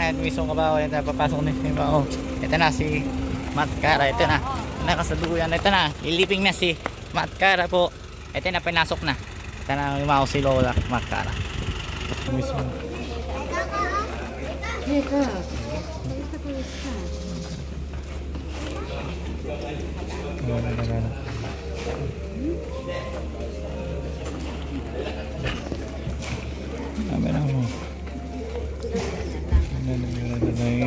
Ayan, mismo kabaw. Ito, papasok na si Bao. Ito na si Matkara. Ito na. Nakasaduyan. Ito na. Liliping na si Matkara po. Ito na, pinasok na. Ito na, lumaw si Lola Matkara. Mismo.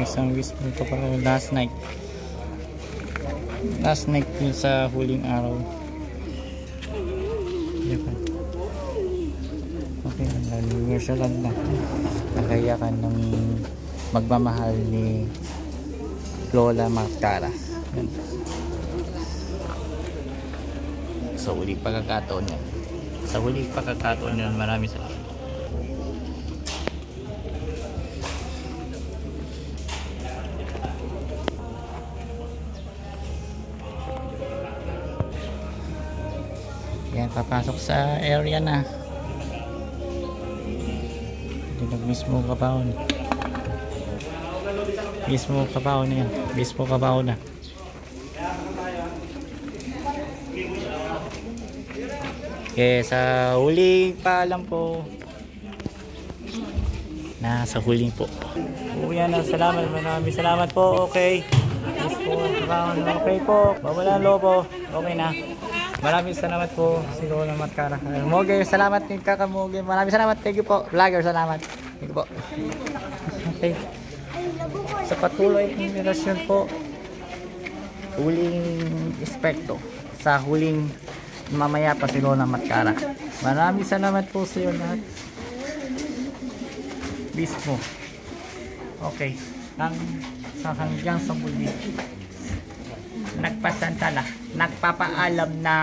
Isang whisper ko pa last night yun sa huling araw. Okay, nag-rehearsal na nakayakan ng magmamahal ni Lola Matkara. Sa huling pagkakataon yun, marami salamat. Yan, papasok sa area na. Mismo kabaw na. Mismo kabaw na. Okay, sa huling paalam po. Sa huling po. Yan na, salamat. Maraming salamat po. Okay. Mismo kabaw na. Okay po. Bawala ang lobo. Okay na. Maraming salamat po si Lola Matkara. Moge, salamat ni Kaka Moge. Maraming salamat. Thank you po. Vlogger, salamat. Thank you po. Okay. Sa patuloy ng relasyon po, huling aspekto sa huling mamaya pa si Lola Matkara. Maraming salamat po sa iyo lahat. Mismo. Okay. Hanggang sa muli. Nagpasantala, nagpapaalam na